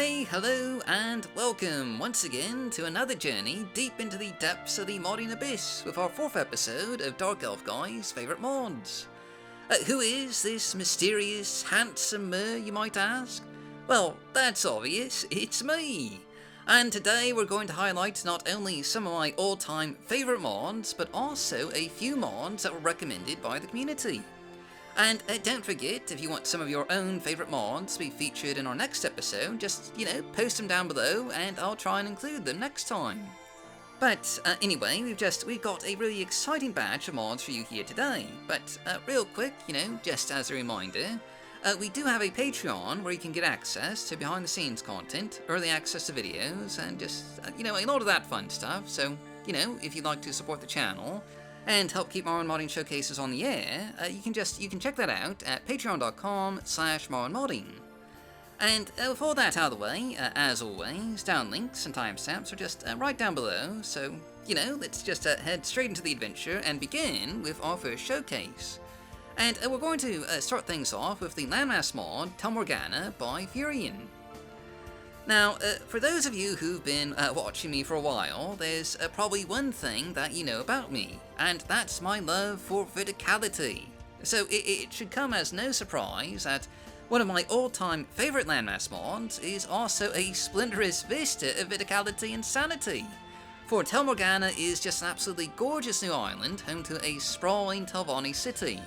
Hey, hello, and welcome once again to another journey deep into the depths of the modding abyss with our 4th episode of Darkelfguy's favourite mods. Who is this mysterious, handsome mer, you might ask? Well, that's obvious, it's me! And today we're going to highlight not only some of my all-time favourite mods, but also a few mods that were recommended by the community. And don't forget, if you want some of your own favourite mods to be featured in our next episode, just, post them down below and I'll try and include them next time. But anyway, we've got a really exciting batch of mods for you here today. But real quick, just as a reminder, we do have a Patreon where you can get access to behind the scenes content, early access to videos, and just, a lot of that fun stuff. So, if you'd like to support the channel and help keep Morrowind modding showcases on the air, you can check that out at patreon.com/morrowindmodding. And with all that out of the way, as always, down links and timestamps are just right down below, so, let's just head straight into the adventure and begin with our first showcase. And we're going to start things off with the landmass mod, Tel Morgana By Ferian. Now, for those of you who've been watching me for a while, there's probably one thing that you know about me, and that's my love for verticality. So it should come as no surprise that one of my all-time favourite landmass mods is also a splendourous vista of verticality and sanity. For Tel Morgana is just an absolutely gorgeous new island home to a sprawling Telvanni city.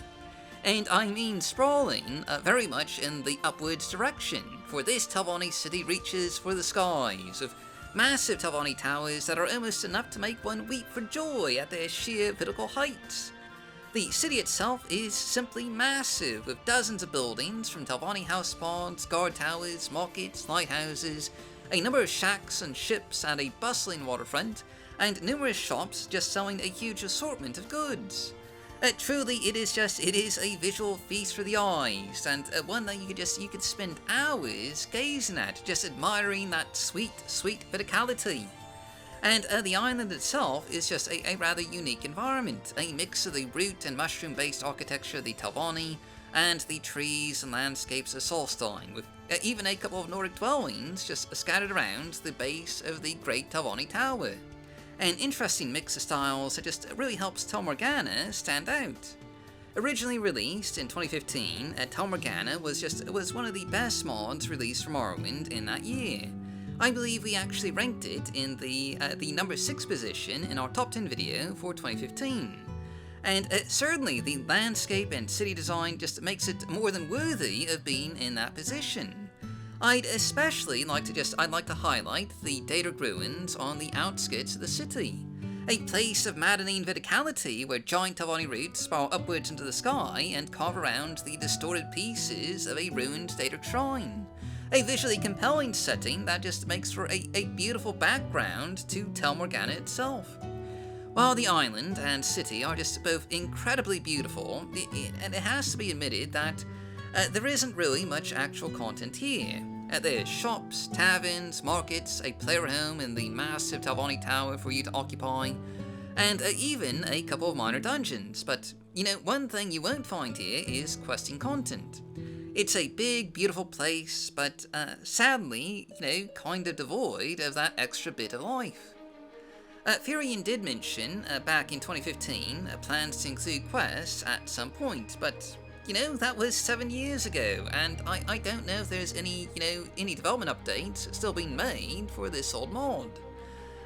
And I mean sprawling very much in the upwards direction, for this Telvanni city reaches for the skies, with massive Telvanni towers that are almost enough to make one weep for joy at their sheer vertical heights. The city itself is simply massive, with dozens of buildings from Telvanni house pods, guard towers, markets, lighthouses, a number of shacks and ships and a bustling waterfront, and numerous shops just selling a huge assortment of goods. Truly, it is a visual feast for the eyes, and one that you could spend hours gazing at, just admiring that sweet verticality. And the island itself is just a rather unique environment, a mix of the root and mushroom-based architecture of the Telvanni, and the trees and landscapes of Solstein, with even a couple of Nordic dwellings just scattered around the base of the Great Telvanni Tower. An interesting mix of styles that just really helps Tel Morgana stand out. Originally released in 2015, Tel Morgana was one of the best mods released for Morrowind in that year. I believe we actually ranked it in the number 6 position in our top 10 video for 2015. And certainly the landscape and city design just makes it more than worthy of being in that position. I'd especially like to highlight the Dahrk ruins on the outskirts of the city. A place of maddening verticality where giant Telvanni roots spiral upwards into the sky and carve around the distorted pieces of a ruined Dahrk shrine. A visually compelling setting that just makes for a beautiful background to Tel Morgana itself. While the island and city are just both incredibly beautiful, and it has to be admitted that there isn't really much actual content here. There's shops, taverns, markets, a player home in the massive Telvanni Tower for you to occupy, and even a couple of minor dungeons. But, one thing you won't find here is questing content. It's a big, beautiful place, but sadly, kind of devoid of that extra bit of life. Ferian did mention back in 2015 plans to include quests at some point, but that was 7 years ago, and I don't know if there's any development updates still being made for this old mod.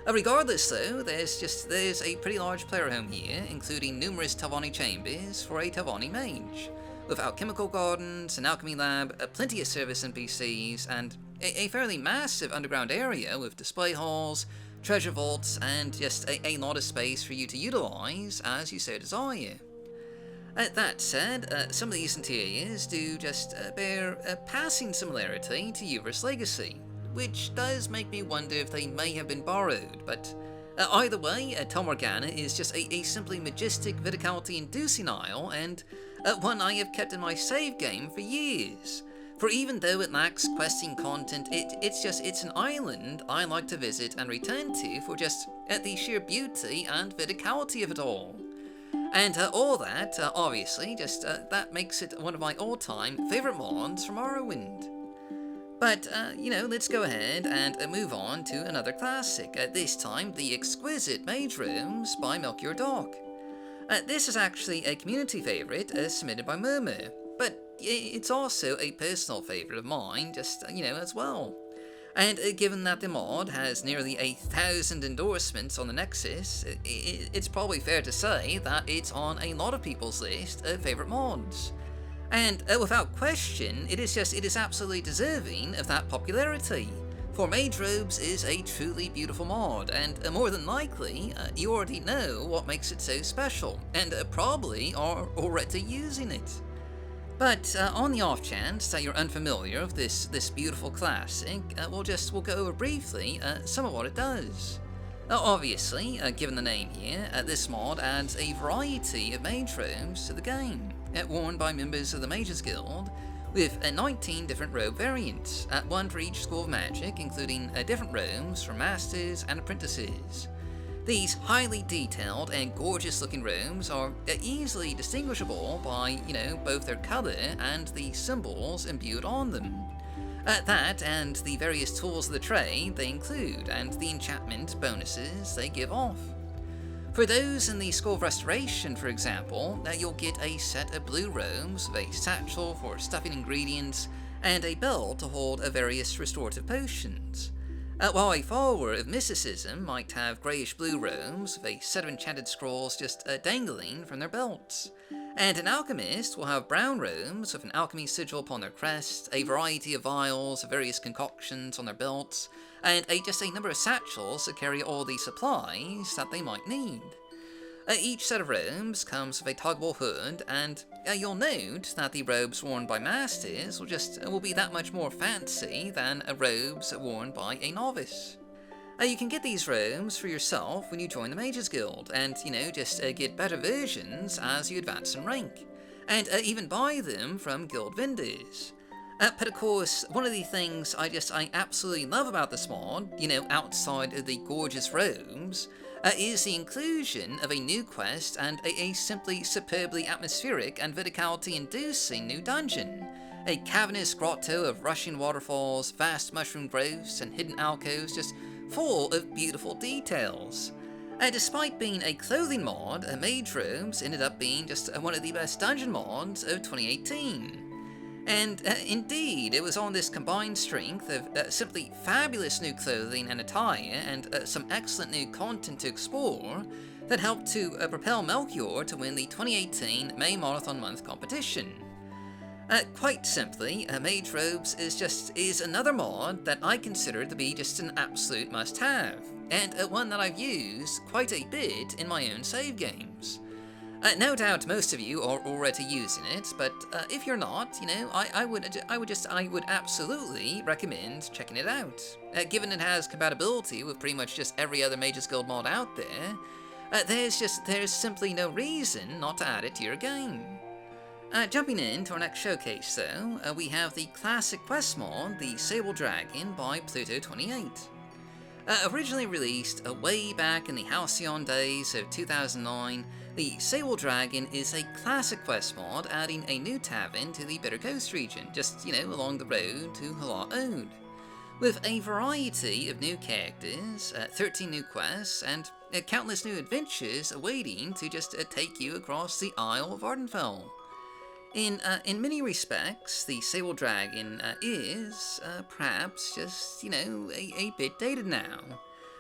Regardless though, there's a pretty large player home here, including numerous Telvanni chambers for a Telvanni mage, with alchemical gardens, an alchemy lab, plenty of service NPCs, and a fairly massive underground area with display halls, treasure vaults, and just a lot of space for you to utilize as you so desire. That said, some of these interiors do just bear a passing similarity to Uver's Legacy, which does make me wonder if they may have been borrowed, but either way, Tel Morgana is just a simply majestic verticality-inducing isle, and one I have kept in my save game for years. For even though it lacks questing content, it's an island I like to visit and return to for just the sheer beauty and verticality of it all. And all that, obviously, that makes it one of my all-time favourite mods from Morrowind. But, let's go ahead and move on to another classic, this time the exquisite Mage Rooms by Melchior Dahrk. This is actually a community favourite submitted by Momo, but it's also a personal favourite of mine, just, as well. And given that the mod has nearly 1,000 endorsements on the Nexus, it's probably fair to say that it's on a lot of people's list of favourite mods. And without question, it is absolutely deserving of that popularity. For Mage Robes is a truly beautiful mod, and more than likely, you already know what makes it so special, and probably are already using it. But on the off chance that you're unfamiliar with this beautiful classic, we'll go over briefly some of what it does. Obviously, given the name here, this mod adds a variety of mage robes to the game, worn by members of the Mages Guild, with 19 different robe variants, one for each school of magic, including different robes for masters and apprentices. These highly detailed and gorgeous looking robes are easily distinguishable by, both their colour and the symbols imbued on them. That and the various tools of the trade they include, and the enchantment bonuses they give off. For those in the School of Restoration, for example, you'll get a set of blue robes with a satchel for stuffing ingredients and a belt to hold various restorative potions. While a follower of mysticism might have greyish-blue robes with a set of enchanted scrolls just dangling from their belts. And an alchemist will have brown robes with an alchemy sigil upon their crest, a variety of vials of various concoctions on their belts, and just a number of satchels to carry all the supplies that they might need. Each set of robes comes with a toggable hood, and you'll note that the robes worn by masters will be that much more fancy than robes worn by a novice. You can get these robes for yourself when you join the Mages Guild, and, get better versions as you advance in rank, and even buy them from guild vendors. But of course, one of the things I absolutely love about this mod, outside of the gorgeous robes, is the inclusion of a new quest and a simply superbly atmospheric and verticality-inducing new dungeon. A cavernous grotto of rushing waterfalls, vast mushroom growths, and hidden alcoves just full of beautiful details. Despite being a clothing mod, Mage Robes ended up being just one of the best dungeon mods of 2018. And indeed, it was on this combined strength of simply fabulous new clothing and attire and some excellent new content to explore that helped to propel Melchior to win the 2018 May Marathon Month competition. Quite simply, Mage Robes is another mod that I consider to be just an absolute must-have, and one that I've used quite a bit in my own save games. No doubt most of you are already using it, but if you're not, I would absolutely recommend checking it out. Given it has compatibility with pretty much just every other Mages Guild mod out there, there's simply no reason not to add it to your game. Jumping into our next showcase though, we have the classic quest mod, the Sable Dragon by Pluto28. Originally released way back in the Halcyon days of 2009, the Sable Dragon is a classic quest mod adding a new tavern to the Bitter Coast region, just, along the road to Hala Ode. With a variety of new characters, 13 new quests, and countless new adventures awaiting to just take you across the Isle of Ardenfell. In many respects, the Sable Dragon is, perhaps, just, a bit dated now.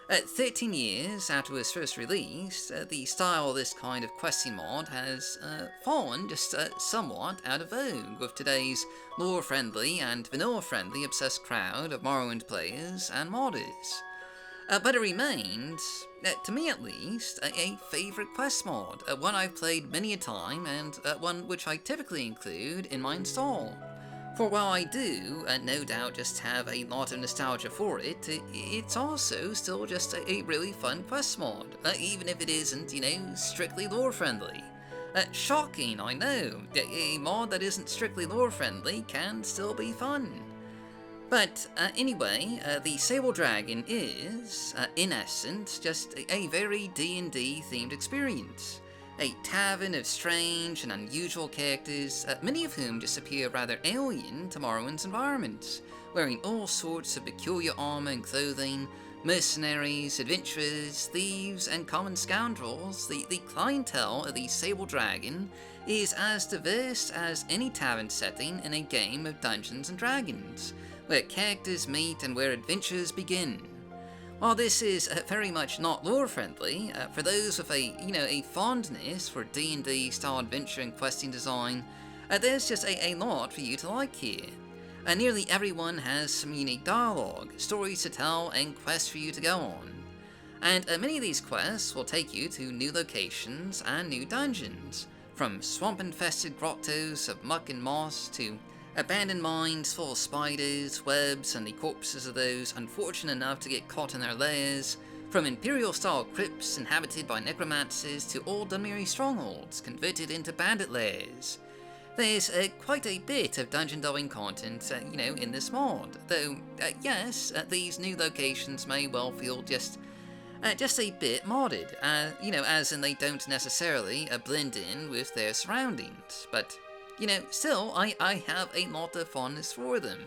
13 years after it was first released, the style of this kind of questing mod has fallen just somewhat out of vogue with today's lore-friendly and vanilla-friendly obsessed crowd of Morrowind players and modders. But it remains, to me at least, a favourite quest mod, one I've played many a time, and one which I typically include in my install. For while I do, no doubt, just have a lot of nostalgia for it, it's also still just a really fun quest mod, even if it isn't, strictly lore-friendly. Shocking, I know, a mod that isn't strictly lore-friendly can still be fun. But anyway, the Sable Dragon is, in essence, just a very D&D themed experience. A tavern of strange and unusual characters, many of whom just appear rather alien to Morrowind's environment, wearing all sorts of peculiar armor and clothing, mercenaries, adventurers, thieves, and common scoundrels. The clientele of the Sable Dragon is as diverse as any tavern setting in a game of Dungeons & Dragons, where characters meet and where adventures begin. While this is very much not lore-friendly, for those with a fondness for D&D style adventure and questing design, there's just a lot for you to like here. Nearly everyone has some unique dialogue, stories to tell, and quests for you to go on. And many of these quests will take you to new locations and new dungeons, from swamp-infested grottos of muck and moss to abandoned mines full of spiders, webs, and the corpses of those unfortunate enough to get caught in their lairs, from Imperial-style crypts inhabited by necromancers to old Dunmeri strongholds converted into bandit lairs. There's quite a bit of dungeon-delving content, in this mod, though, yes, these new locations may well feel just a bit modded, as in they don't necessarily blend in with their surroundings, but still, I have a lot of fondness for them.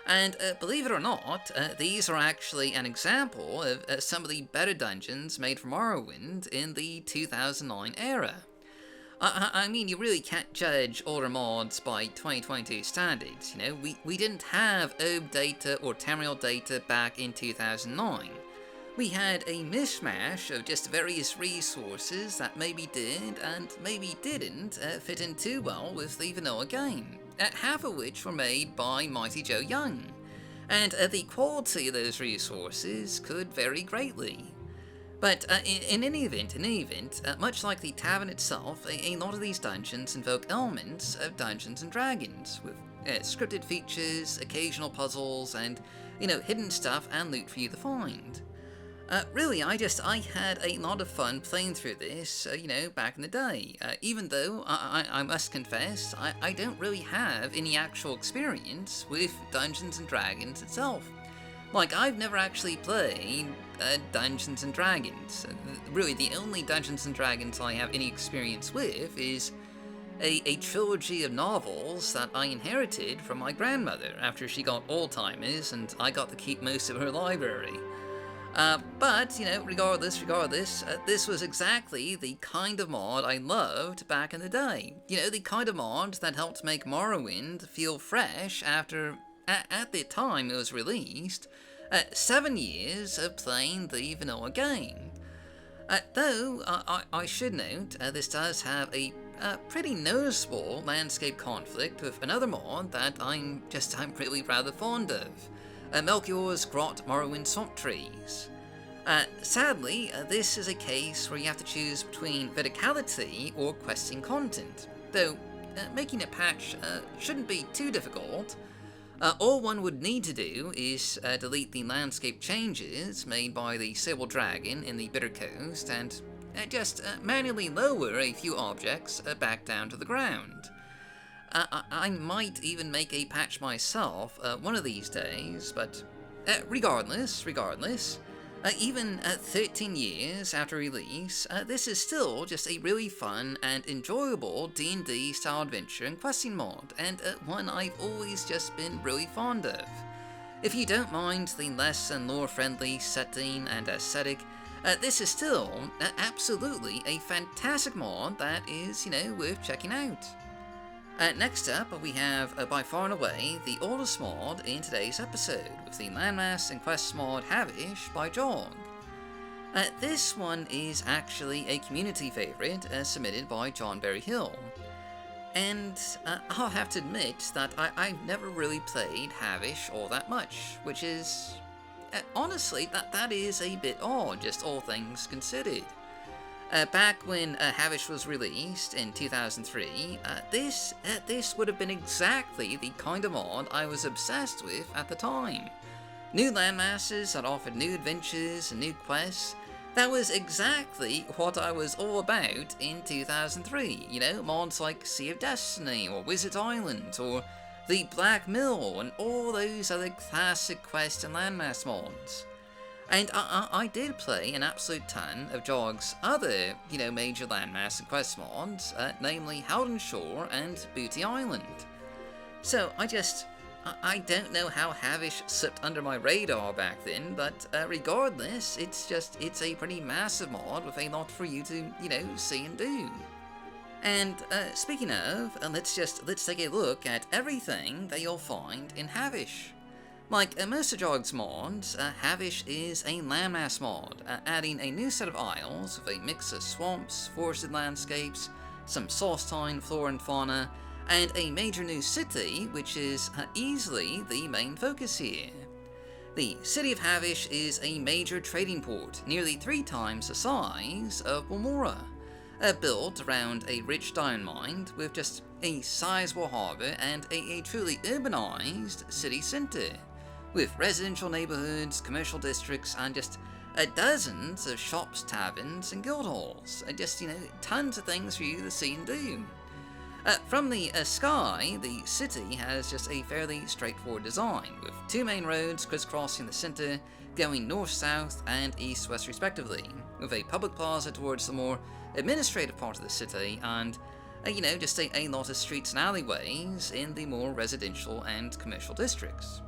And believe it or not, these are actually an example of some of the better dungeons made for Morrowind in the 2009 era. I mean, you really can't judge older mods by 2022 standards, we didn't have OB data or Tamriel data back in 2009. We had a mishmash of just various resources that maybe did and maybe didn't fit in too well with the vanilla game, half of which were made by Mighty Joe Young, and the quality of those resources could vary greatly. But in any event, much like the tavern itself, a lot of these dungeons invoke elements of Dungeons & Dragons, with scripted features, occasional puzzles, and, hidden stuff and loot for you to find. Really, I had a lot of fun playing through this, back in the day, even though I must confess, I don't really have any actual experience with Dungeons & Dragons itself. Like, I've never actually played Dungeons & Dragons. Really, the only Dungeons & Dragons I have any experience with is a trilogy of novels that I inherited from my grandmother after she got Alzheimer's and I got to keep most of her library. But, regardless, this was exactly the kind of mod I loved back in the day. The kind of mod that helped make Morrowind feel fresh after, at the time it was released, 7 years of playing the vanilla game. Though, I should note, this does have a pretty noticeable landscape conflict with another mod that I'm really rather fond of. Melchior's Grot Morrowind Swamp Trees. Sadly, this is a case where you have to choose between verticality or questing content, though making a patch shouldn't be too difficult. All one would need to do is delete the landscape changes made by the Sable Dragon in the Bitter Coast and just manually lower a few objects back down to the ground. I might even make a patch myself one of these days, but regardless, even 13 years after release, this is still just a really fun and enjoyable D&D style adventure and questing mod, and one I've always just been really fond of. If you don't mind the less than lore-friendly setting and aesthetic, this is still absolutely a fantastic mod that is, worth checking out. Next up, we have, by far and away, the oldest mod in today's episode, with the landmass and quests mod Havish By JOG. This one is actually a community favourite submitted by John Berryhill. And I'll have to admit that I've never really played Havish all that much, which is, honestly, that is a bit odd, just all things considered. Back when Havish was released in 2003, this would have been exactly the kind of mod I was obsessed with at the time. New landmasses that offered new adventures and new quests. That was exactly what I was all about in 2003, mods like Sea of Destiny or Wizard Island or the Black Mill and all those other classic quest and landmass mods. And I did play an absolute ton of JOG's other, major landmass and quest mods, namely Howden Shore and Booty Island. So I don't know how Havish slipped under my radar back then, but regardless, it's a pretty massive mod with a lot for you to, see and do. And speaking of, let's take a look at everything that you'll find in Havish. Like most of JOG's mods, Havish is a landmass mod, adding a new set of isles with a mix of swamps, forested landscapes, some Solstein flora and fauna, and a major new city, which is easily the main focus here. The city of Havish is a major trading port, nearly 3 times the size of Balmora, built around a rich diamond mine with just a sizable harbour and a truly urbanized city centre, with residential neighbourhoods, commercial districts, and just dozens of shops, taverns, and guild halls. Tons of things for you to see and do. From the sky, the city has just a fairly straightforward design, with 2 main roads crisscrossing the centre, going north-south and east-west respectively, with a public plaza towards the more administrative part of the city, and just a lot of streets and alleyways in the more residential and commercial districts.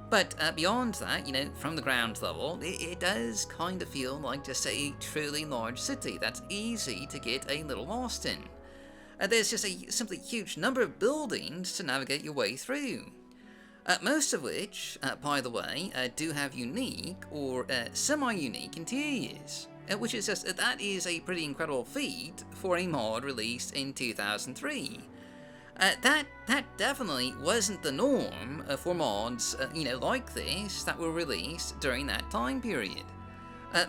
But beyond that, from the ground level, it does kind of feel like just a truly large city that's easy to get a little lost in. There's just a simply huge number of buildings to navigate your way through. Most of which, by the way, do have unique or semi-unique interiors, which is that is a pretty incredible feat for a mod released in 2003. That definitely wasn't the norm for mods, like this that were released during that time period.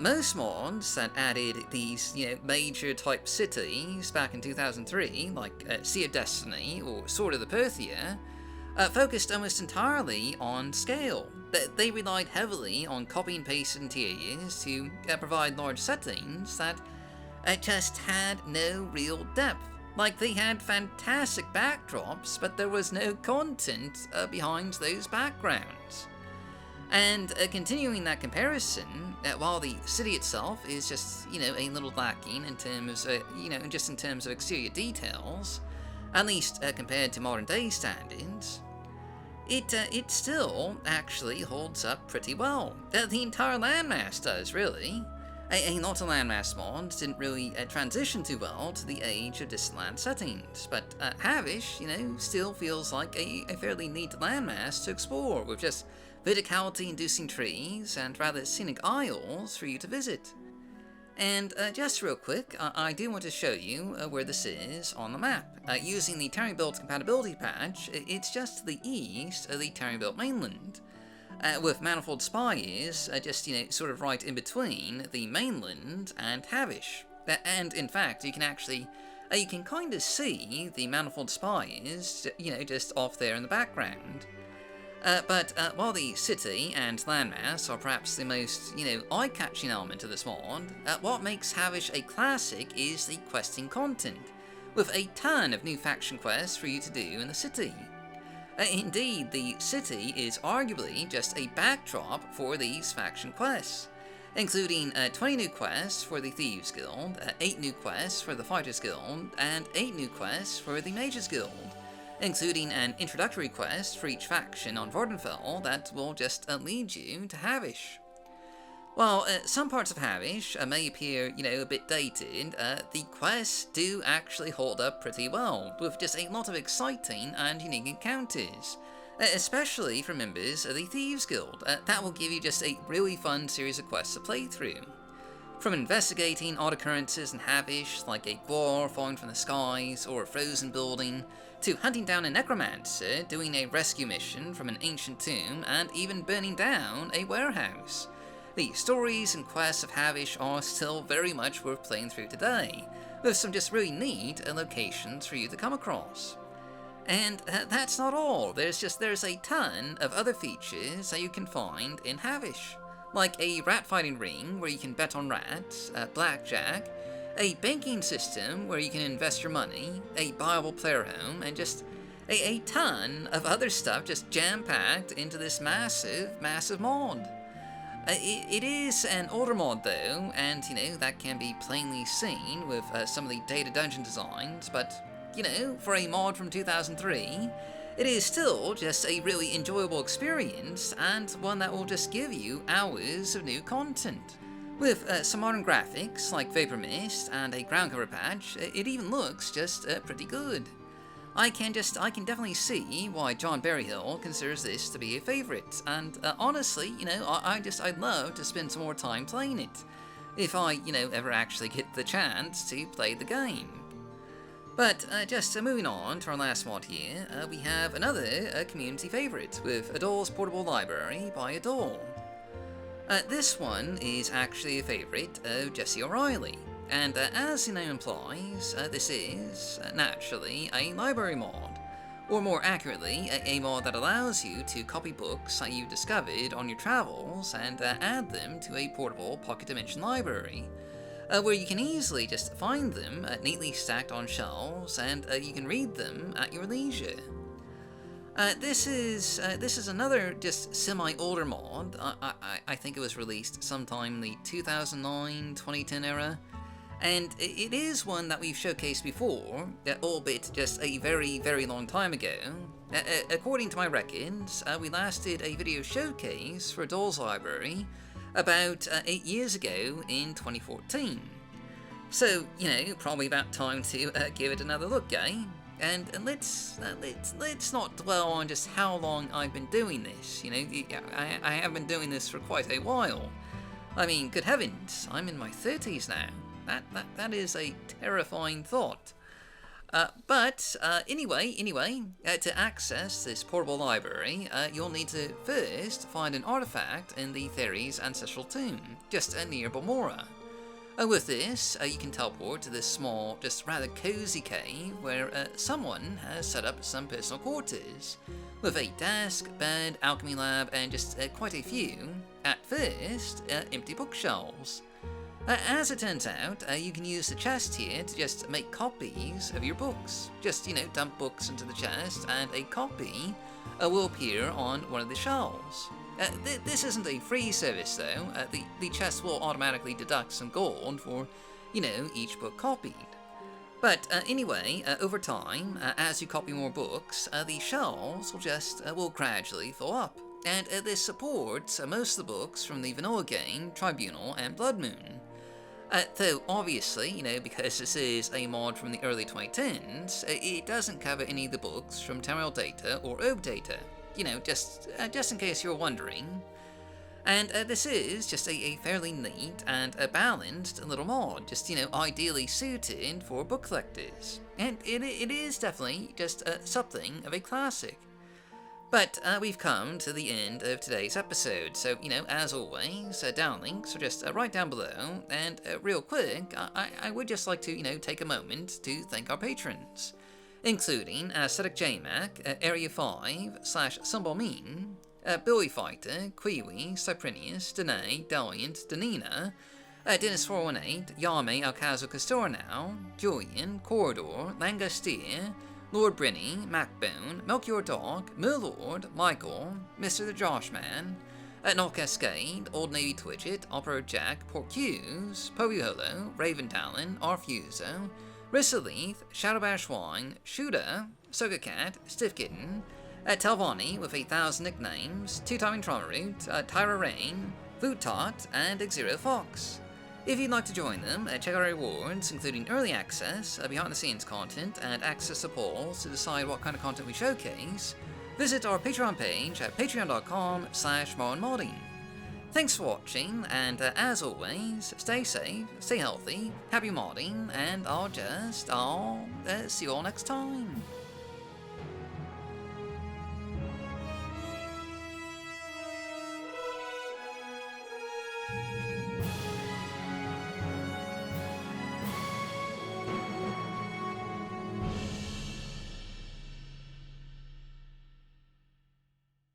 Most mods that added these, major type cities back in 2003, like Sea of Destiny or Sword of the Perthia, focused almost entirely on scale. They relied heavily on copy and paste interiors to provide large settings that just had no real depth. Like, they had fantastic backdrops, but there was no content behind those backgrounds. And continuing that comparison, while the city itself is just, a little lacking in terms of, just in terms of exterior details, at least compared to modern day standards, it still actually holds up pretty well. The entire landmass does, really. A lot of landmass mods didn't really transition too well to the age of distant land settings, but Havish, still feels like a fairly neat landmass to explore, with just verticality-inducing trees and rather scenic isles for you to visit. And just real quick, I do want to show you where this is on the map. Using the Tamriel compatibility patch, it's just to the east of the Tamriel mainland, with manifold spires just, sort of right in between the mainland and Havish. And in fact, you can actually, you can kind of see the manifold spires, just off there in the background. But while the city and landmass are perhaps the most, eye-catching element of this mod, what makes Havish a classic is the questing content, with a ton of new faction quests for you to do in the city. Indeed, the city is arguably just a backdrop for these faction quests, including 20 new quests for the Thieves Guild, 8 new quests for the Fighters Guild, and 8 new quests for the Mages Guild, including an introductory quest for each faction on Vvardenfell that will just lead you to Havish. While some parts of Havish may appear, a bit dated, the quests do actually hold up pretty well, with just a lot of exciting and unique encounters, especially for members of the Thieves Guild. That will give you just a really fun series of quests to play through. From investigating odd occurrences in Havish, like a guar falling from the skies or a frozen building, to hunting down a necromancer, doing a rescue mission from an ancient tomb, and even burning down a warehouse. The stories and quests of Havish are still very much worth playing through today, with some just really neat locations for you to come across. And that's not all. There's a ton of other features that you can find in Havish, like a rat fighting ring where you can bet on rats, blackjack, a banking system where you can invest your money, a buyable player home, and just a ton of other stuff just jam-packed into this massive mod. It is an older mod though, and that can be plainly seen with some of the data dungeon designs, but for a mod from 2003, it is still just a really enjoyable experience, and one that will just give you hours of new content. With some modern graphics like Vapor Mist and a ground cover patch, it even looks just pretty good. I can definitely see why John Berryhill considers this to be a favorite, and honestly, I'd love to spend some more time playing it, if I, ever actually get the chance to play the game. But just moving on to our last mod here, we have another community favorite with Adul's Portable Library by Adul. This one is actually a favorite of Jesse O'Reilly, and as the name implies, this is, naturally, a library mod, or more accurately, a mod that allows you to copy books that you discovered on your travels and add them to a portable pocket dimension library, where you can easily just find them neatly stacked on shelves, and you can read them at your leisure. This is another just semi-older mod. I think it was released sometime in the 2009-2010 era, and it is one that we've showcased before, albeit just a very, very long time ago. According to my records, we last did a video showcase for Adul's Library about 8 years ago in 2014. So, probably about time to give it another look, eh? And let's not dwell on just how long I've been doing this. I have been doing this for quite a while. I mean, good heavens, I'm in my 30s now. That is a terrifying thought. But anyway, to access this portable library, you'll need to first find an artifact in the Fairy's ancestral tomb, just near Balmora. With this, you can teleport to this small, just rather cozy cave where someone has set up some personal quarters, with a desk, bed, alchemy lab, and just quite a few, at first, empty bookshelves. As it turns out, you can use the chest here to just make copies of your books. Just, dump books into the chest, and a copy will appear on one of the shelves. This isn't a free service though. The chest will automatically deduct some gold for, each book copied. But anyway, over time, as you copy more books, the shelves will gradually fill up. And this supports most of the books from the vanilla game, Tribunal, and Blood Moon. Though obviously, because this is a mod from the early 2010s, it doesn't cover any of the books from Tamriel Data or Ob Data. Just in case you're wondering. And this is just a fairly neat and a balanced little mod, just, ideally suited for book collectors. And it is definitely just something of a classic. But we've come to the end of today's episode, so, as always, downlinks are just right down below, and real quick, I would just like to, take a moment to thank our patrons, including Aesthetic JMac, Area 5, /Symbolmean, Billy Fighter, Kiwi, Cyprinius, Danae, Daliant, Danina, Dennis418, Yame, Alcazo Castornau, Julian, Corridor, Langastier, Lord Brinny, Macbone, Melchior Dark, Milord, Michael, Mr. the Joshman, Null Cascade, Old Navy Twidget, Opera Jack, Porcuse, Poviolo, Raven Talon, Arfuso, Rissalith, Shadowbash Wine, Shuda, Soga Cat, Stiff Kitten, Talvani with 1,000 nicknames, Two-Timing Traumaroot, Tyra Rain, Vutot, and Xero Fox. If you'd like to join them, check out our rewards, including early access, behind-the-scenes content, and access to polls to decide what kind of content we showcase. Visit our Patreon page at patreon.com/MorrowindModding. Thanks for watching, and as always, stay safe, stay healthy, happy modding, and I'll see you all next time.